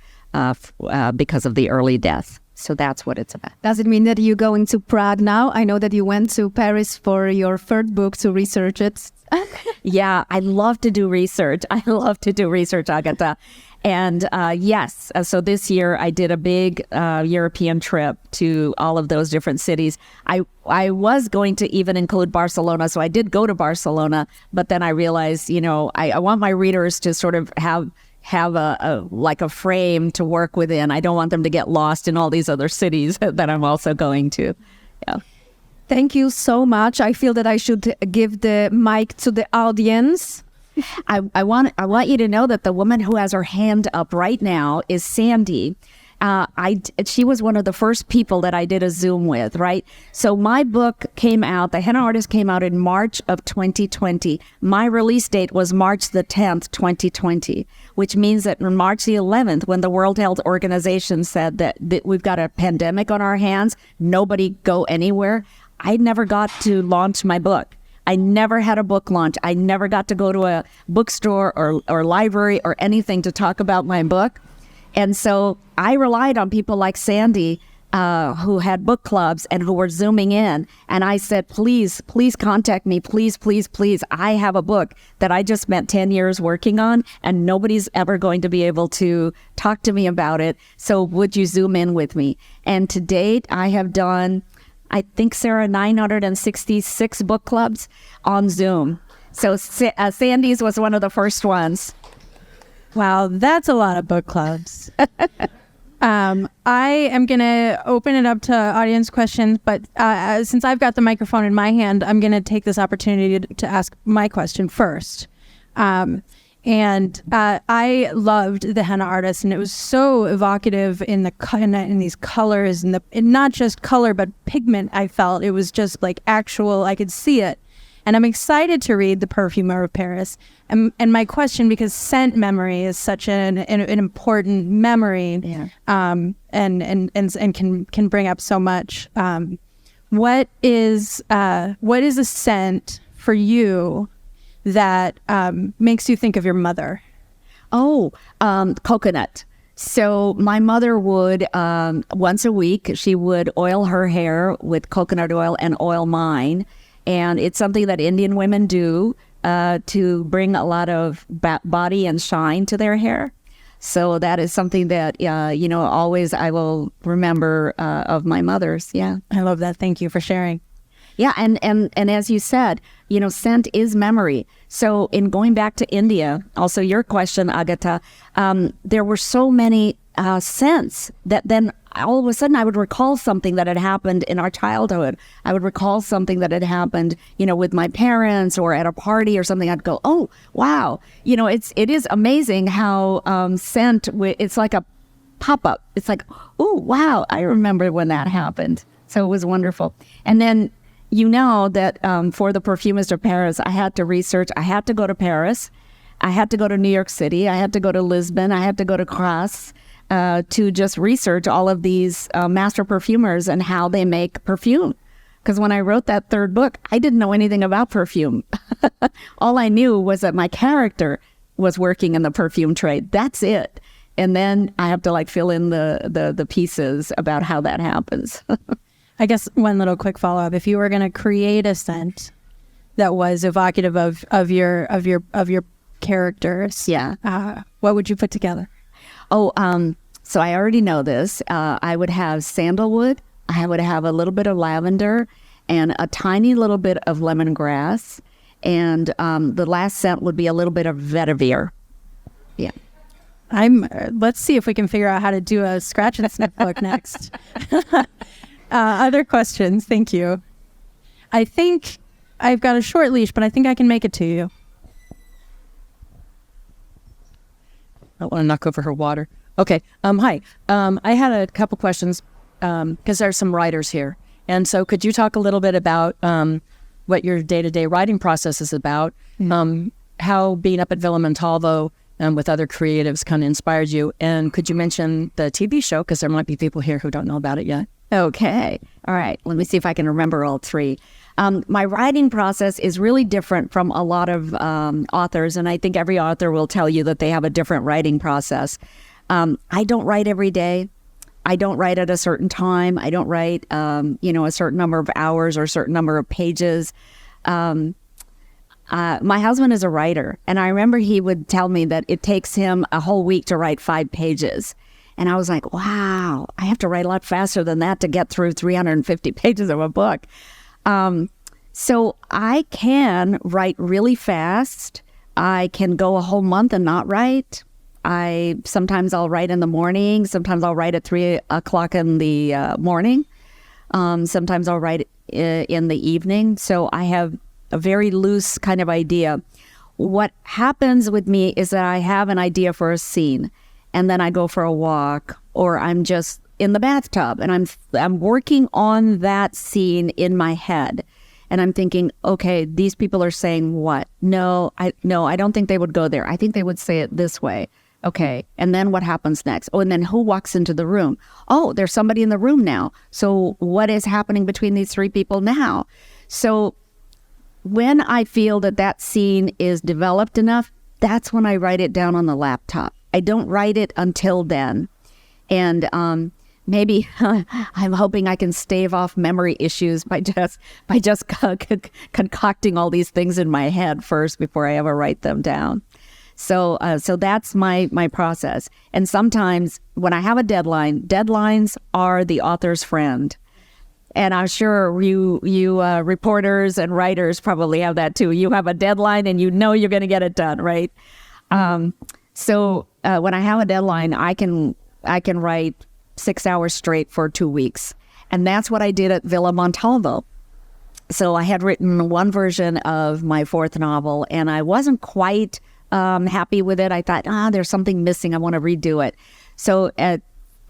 because of the early death. So that's what it's about. Does it mean that you're going to Prague now? I know that you went to Paris for your third book to research it. Yeah, I love to do research. Agatha. And yes, so this year I did a big European trip to all of those different cities. I was going to even include Barcelona, so I did go to Barcelona, but then I realized, I want my readers to sort of have a frame to work within. I don't want them to get lost in all these other cities that I'm also going to. Yeah. Thank you so much. I feel that I should give the mic to the audience. I want you to know that the woman who has her hand up right now is Sandy. She was one of the first people that I did a Zoom with, right? So my book came out, The Henna Artist came out in March of 2020. My release date was March the 10th, 2020, which means that on March the 11th, when the World Health Organization said that we've got a pandemic on our hands, nobody go anywhere, I never got to launch my book. I never had a book launch. I never got to go to a bookstore or library or anything to talk about my book. And so I relied on people like Sandy who had book clubs and who were Zooming in. And I said, please contact me. Please. I have a book that I just spent 10 years working on, and nobody's ever going to be able to talk to me about it. So would you Zoom in with me? And to date, I have done, I think, Sarah, 966 book clubs on Zoom. So Sandy's was one of the first ones. Wow, that's a lot of book clubs. I am going to open it up to audience questions, but since I've got the microphone in my hand, I'm going to take this opportunity to ask my question first. I loved the Henna Artist, and it was so evocative in these colors, and not just color, but pigment. I felt it was just like actual, I could see it. And I'm excited to read The Perfumer of Paris. And my question, because scent memory is such an important memory, and can bring up so much. What is a scent for you that makes you think of your mother? Coconut. So my mother would, once a week, she would oil her hair with coconut oil and oil mine. And it's something that Indian women do to bring a lot of body and shine to their hair. So that is something that, always I will remember of my mother's. Yeah. I love that. Thank you for sharing. Yeah. And as you said, scent is memory. So in going back to India, also your question, Agata, there were so many scents that then all of a sudden I would recall something that had happened in our childhood. I would recall something that had happened, with my parents or at a party or something. I'd go, oh, wow. It is amazing how scent, it's like a pop-up. It's like, oh, wow, I remember when that happened. So it was wonderful. And then, that for The Perfumist of Paris, I had to research. I had to go to Paris. I had to go to New York City. I had to go to Lisbon. I had to go to Grasse. To just research all of these master perfumers and how they make perfume. Because when I wrote that third book, I didn't know anything about perfume. All I knew was that my character was working in the perfume trade. That's it. And then I have to fill in the pieces about how that happens. I guess one little quick follow-up. If you were going to create a scent that was evocative of your characters, what would you put together? So I already know this. I would have sandalwood. I would have a little bit of lavender and a tiny little bit of lemongrass. And the last scent would be a little bit of vetiver. Yeah. Let's see if we can figure out how to do a scratch and sniff book next. Other questions? Thank you. I think I've got a short leash, but I think I can make it to you. I don't want to knock over her water. Okay. Hi. I had a couple questions because there's some writers here. And so could you talk a little bit about what your day-to-day writing process is about, how being up at Villa Montalvo with other creatives kind of inspired you? And could you mention the TV show? Because there might be people here who don't know about it yet. Okay. All right. Let me see if I can remember all three. My writing process is really different from a lot of authors, and I think every author will tell you that they have a different writing process. I don't write every day. I don't write at a certain time. I don't write, a certain number of hours or a certain number of pages. My husband is a writer, and I remember he would tell me that it takes him a whole week to write 5 pages. And I was like, wow, I have to write a lot faster than that to get through 350 pages of a book. So I can write really fast. I can go a whole month and not write. Sometimes I'll write in the morning. Sometimes I'll write at 3 o'clock in the morning. Sometimes I'll write in the evening. So I have a very loose kind of idea. What happens with me is that I have an idea for a scene, and then I go for a walk, or I'm just in the bathtub and I'm working on that scene in my head. And I'm thinking, okay, these people are saying what? No, I don't think they would go there. I think they would say it this way. Okay. And then what happens next? Oh, and then who walks into the room? Oh, there's somebody in the room now. So what is happening between these 3 people now? So when I feel that scene is developed enough, that's when I write it down on the laptop. I don't write it until then. And maybe I'm hoping I can stave off memory issues by just concocting all these things in my head first before I ever write them down. So that's my process. And sometimes when I have a deadline, deadlines are the author's friend. And I'm sure you reporters and writers probably have that too. You have a deadline and you know you're going to get it done, right? So when I have a deadline, I can write 6 hours straight for 2 weeks. And that's what I did at Villa Montalvo. So I had written one version of my fourth novel, and I wasn't quite happy with it. I thought, there's something missing. I want to redo it. So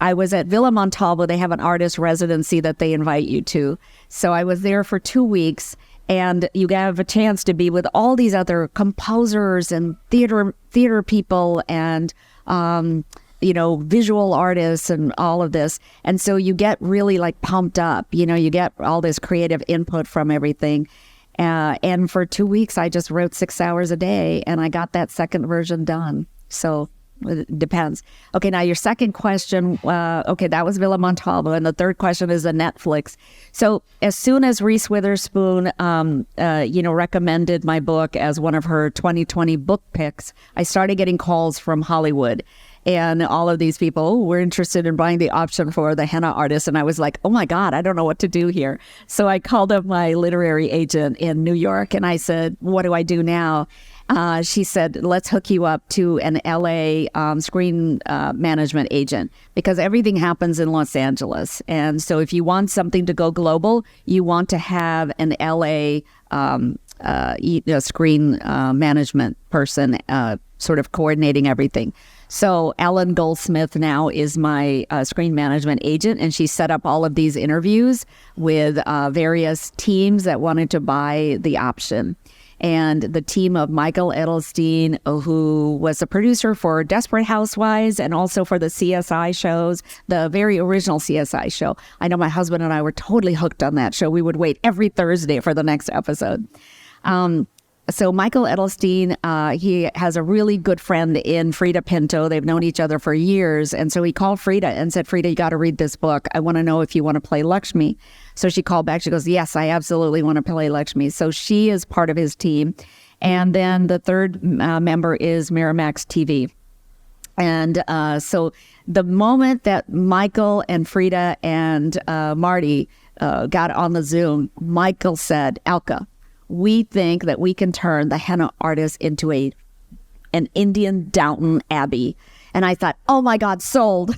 I was at Villa Montalvo. They have an artist residency that they invite you to. So I was there for 2 weeks, and you have a chance to be with all these other composers and theater people and visual artists and all of this. And so you get really like pumped up. You get all this creative input from everything. And for 2 weeks, I just wrote 6 hours a day, and I got that second version done. So it depends. Okay, now your second question, that was Villa Montalvo. And the third question is a Netflix. So as soon as Reese Witherspoon, recommended my book as one of her 2020 book picks, I started getting calls from Hollywood. And all of these people were interested in buying the option for the Henna Artist. And I was like, oh my God, I don't know what to do here. So I called up my literary agent in New York and I said, what do I do now? She said, let's hook you up to an LA screen management agent, because everything happens in Los Angeles. And so if you want something to go global, you want to have an LA screen management person sort of coordinating everything. So Ellen Goldsmith now is my screen management agent, and she set up all of these interviews with various teams that wanted to buy the option. And the team of Michael Edelstein, who was a producer for Desperate Housewives and also for the CSI shows, the very original CSI show. I know my husband and I were totally hooked on that show. We would wait every Thursday for the next episode. So Michael Edelstein, he has a really good friend in Frida Pinto. They've known each other for years. And so he called Frida and said, Frida, you got to read this book. I want to know if you want to play Lakshmi. So she called back. She goes, yes, I absolutely want to play Lakshmi. So she is part of his team. And then the third member is Miramax TV. And so the moment that Michael and Frida and Marty got on the Zoom, Michael said, Alka, we think that we can turn the Henna Artist into an Indian Downton Abbey. And I thought, oh my God, sold.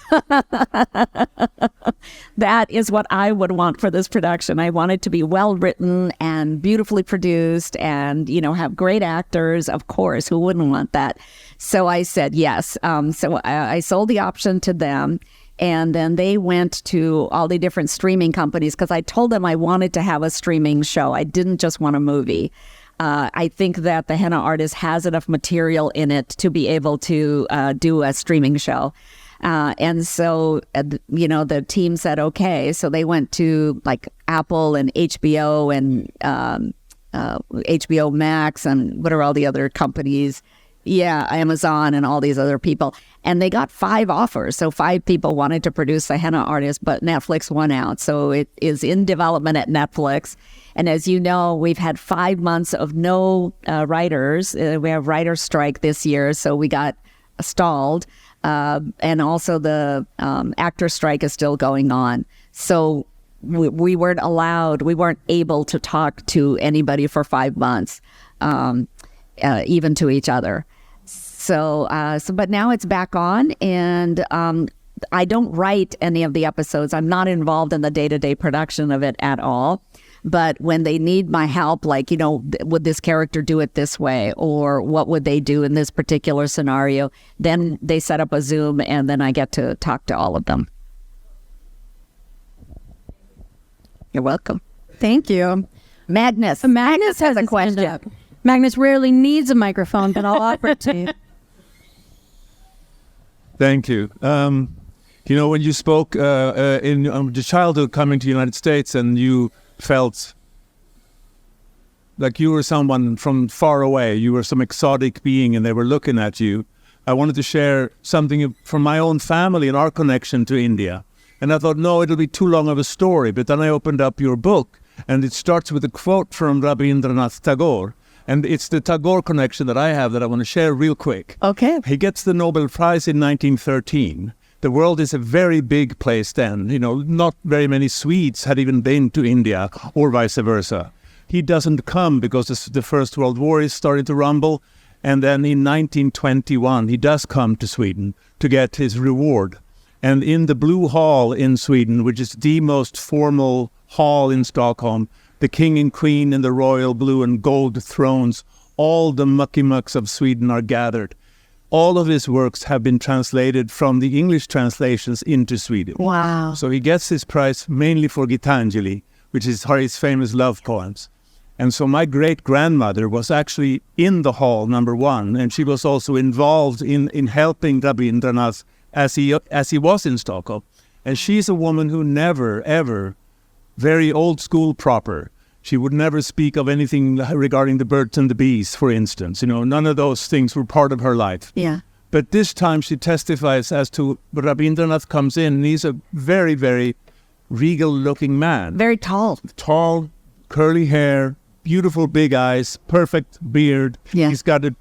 That is what I would want for this production. I want it to be well written and beautifully produced and, have great actors. Of course, who wouldn't want that? So I said yes. So I sold the option to them. And then they went to all the different streaming companies because I told them I wanted to have a streaming show. I didn't just want a movie. I think that the Henna Artist has enough material in it to be able to do a streaming show. And so, the team said, okay. So they went to like Apple and HBO and HBO Max and what are all the other companies? Yeah, Amazon and all these other people. And they got 5 offers. So 5 people wanted to produce the Henna Artist, but Netflix won out. So it is in development at Netflix. And as you know, we've had 5 months of no writers. We have writer's strike this year, so we got stalled. And also the actor strike is still going on. So we weren't able to talk to anybody for 5 months, even to each other. So but now it's back on, and I don't write any of the episodes. I'm not involved in the day-to-day production of it at all. But when they need my help, like, would this character do it this way? Or what would they do in this particular scenario? Then they set up a Zoom, and then I get to talk to all of them. You're welcome. Thank you. Magnus. Magnus has a question. Magnus rarely needs a microphone, but I'll offer it to you. Thank you. When you spoke in the childhood coming to the United States and you felt like you were someone from far away, you were some exotic being and they were looking at you, I wanted to share something from my own family and our connection to India. And I thought, no, it'll be too long of a story. But then I opened up your book, and it starts with a quote from Rabindranath Tagore. And it's the Tagore connection that I have that I want to share real quick. Okay. He gets the Nobel Prize in 1913. The world is a very big place then. You know, not very many Swedes had even been to India, or vice versa. He doesn't come because the First World War is starting to rumble. And then in 1921, he does come to Sweden to get his reward. And in the Blue Hall in Sweden, which is the most formal hall in Stockholm, the king and queen in the royal blue and gold thrones, all the mucky mucks of Sweden are gathered. All of his works have been translated from the English translations into Sweden. Wow. So he gets his prize mainly for Gitanjali, which is his famous love poems. And so my great-grandmother was actually in the hall, number one, and she was also involved in helping Rabindranath as he was in Stockholm. And she's a woman who never, ever, very old school proper, she would never speak of anything regarding the birds and the bees, for instance. You know, none of those things were part of her life. Yeah. But this time she testifies as to Rabindranath comes in, and he's a very, very regal-looking man. Very tall. Tall, curly hair, beautiful big eyes, perfect beard. Yeah. He's got a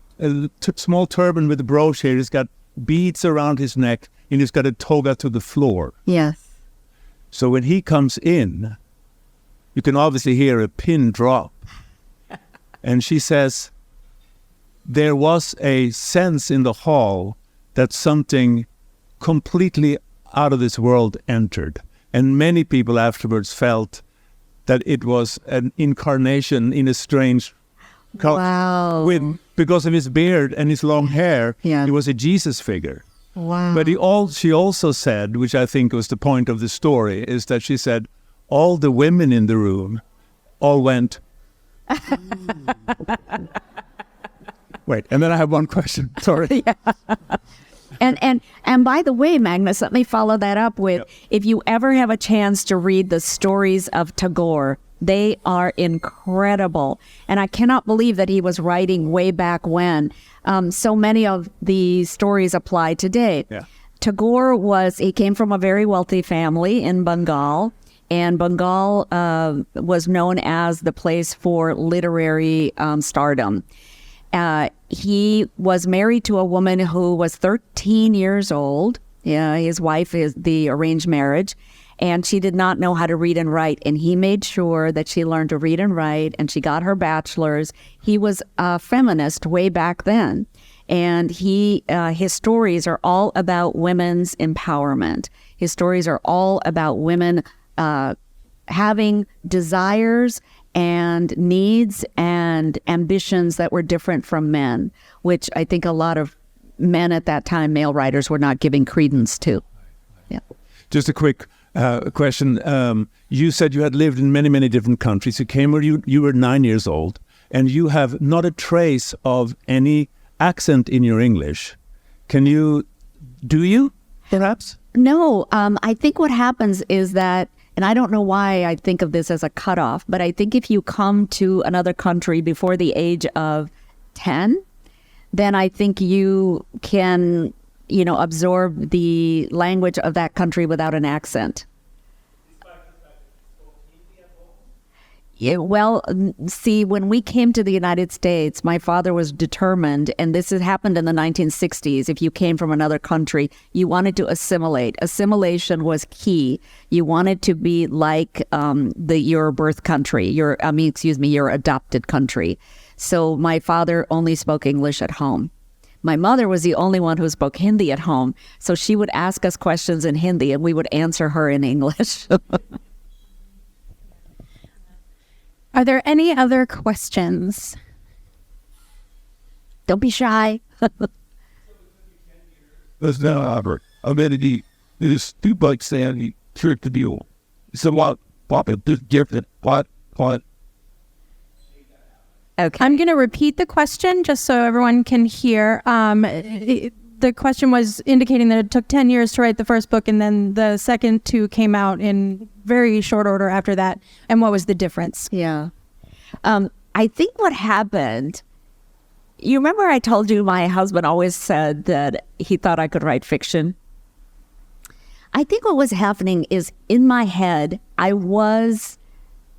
small turban with a brooch here. He's got beads around his neck, and he's got a toga to the floor. Yes. So when he comes in, you can obviously hear a pin drop. And she says, there was a sense in the hall that something completely out of this world entered. And many people afterwards felt that it was an incarnation in a strange... Wow. Because of his beard and his long hair, Yeah. he was a Jesus figure. Wow. But she also said, which I think was the point of the story, is that she said, all the women in the room all went... Wait, and then I have one question. Sorry. And by the way, Magnus, let me follow that up with, if you ever have a chance to read the stories of Tagore, they are incredible. And I cannot believe that he was writing way back when. So many of the stories apply today. Yeah. Tagore he came from a very wealthy family in Bengal. And Bengal was known as the place for literary stardom. He was married to a woman who was 13 years old. Yeah, his wife is the arranged marriage. And she did not know how to read and write. And he made sure that she learned to read and write, and she got her bachelor's. He was a feminist way back then. And his stories are all about women's empowerment. His stories are all about women having desires and needs and ambitions that were different from men, which I think a lot of men at that time, male writers, were not giving credence to. Yeah. Just a quick question. You said you had lived in many, many different countries. You came where you were 9 years old, and you have not a trace of any accent in your English. Do you, perhaps? No, I think what happens is that, and I don't know why I think of this as a cutoff, but I think if you come to another country before the age of 10, then I think you can, absorb the language of that country without an accent. Yeah, well, see, when we came to the United States, my father was determined, and this had happened in the 1960s. If you came from another country, you wanted to assimilate. Assimilation was key. You wanted to be like your birth country, your adopted country. So my father only spoke English at home. My mother was the only one who spoke Hindi at home. So she would ask us questions in Hindi, and we would answer her in English. Are there any other questions? Don't be shy. That's not Albert. I'm going to need this 2 bucks Sandy trick to deal. So what is different? What? Okay. I'm going to repeat the question just so everyone can hear. The question was indicating that it took 10 years to write the first book, and then the second 2 came out in very short order after that. And what was the difference? Yeah. I think what happened, you remember I told you my husband always said that he thought I could write fiction? I think what was happening is in my head, I was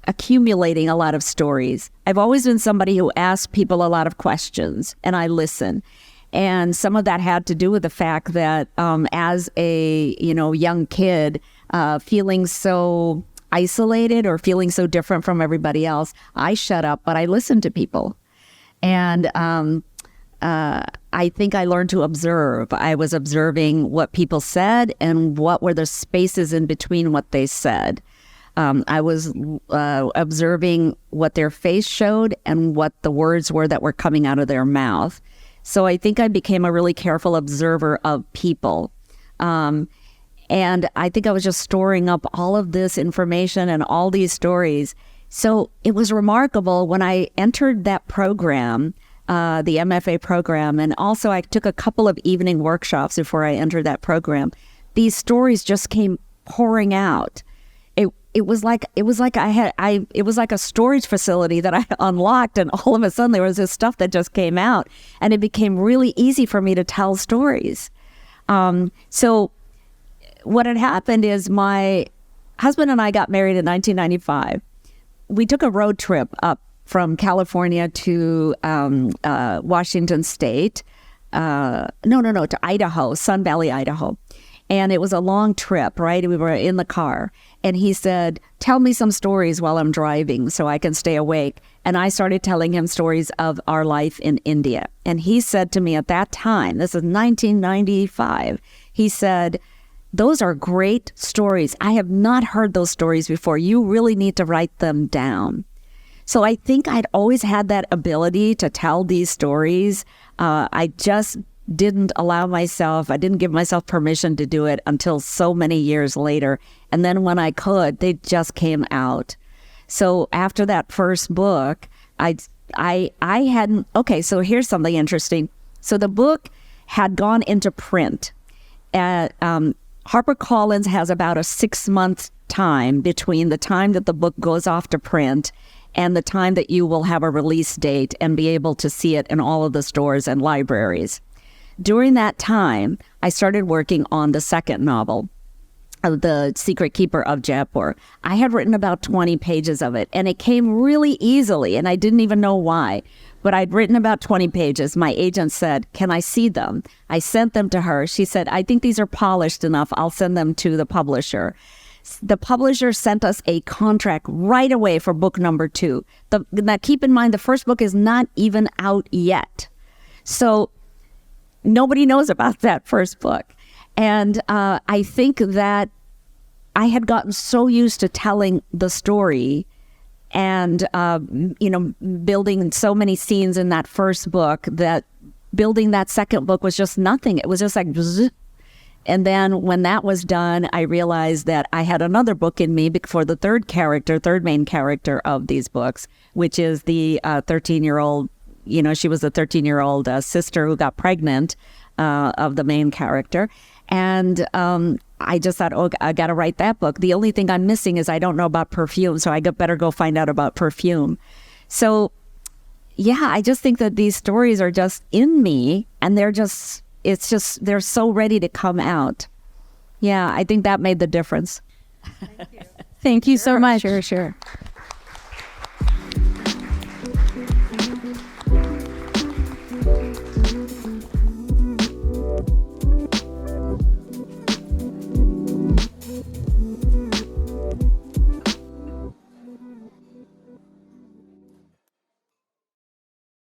accumulating a lot of stories. I've always been somebody who asks people a lot of questions, and I listen. And some of that had to do with the fact that as a young kid, feeling so isolated or feeling so different from everybody else, I shut up, but I listened to people. And I think I learned to observe. I was observing what people said and what were the spaces in between what they said. I was observing what their face showed and what the words were that were coming out of their mouth. So I think I became a really careful observer of people. And I think I was just storing up all of this information and all these stories. So it was remarkable when I entered that program, the MFA program, and also I took a couple of evening workshops before I entered that program. These stories just came pouring out. It was like a storage facility that I unlocked, and all of a sudden there was this stuff that just came out, and it became really easy for me to tell stories. So what had happened is my husband and I got married in 1995. We took a road trip up from California to Washington State. To Idaho, Sun Valley, Idaho. And it was a long trip, right? We were in the car. And he said, tell me some stories while I'm driving so I can stay awake. And I started telling him stories of our life in India. And he said to me at that time, this is 1995, he said, those are great stories. I have not heard those stories before. You really need to write them down. So I think I'd always had that ability to tell these stories. I just didn't give myself permission to do it until so many years later. And then when I could, they just came out. So after that first book, I hadn't, okay, so here's something interesting. So the book had gone into print. HarperCollins has about a 6-month time between the time that the book goes off to print and the time that you will have a release date and be able to see it in all of the stores and libraries. During that time, I started working on the second novel, The Secret Keeper of Jaipur. I had written about 20 pages of it, and it came really easily, and I didn't even know why. But I'd written about 20 pages. My agent said, can I see them? I sent them to her. She said, I think these are polished enough. I'll send them to the publisher. The publisher sent us a contract right away for book number 2. Now, keep in mind, the first book is not even out yet. So nobody knows about that first book. And I think that I had gotten so used to telling the story and, building so many scenes in that first book that building that second book was just nothing. It was just like, bzz. And then when that was done, I realized that I had another book in me for the third main character of these books, which is the 13-year-old, she was a 13-year-old sister who got pregnant of the main character. And I just thought, I got to write that book. The only thing I'm missing is I don't know about perfume, so I better go find out about perfume. So, yeah, I just think that these stories are just in me, and they're so ready to come out. Yeah, I think that made the difference. Thank you. Thank you so much. Sure.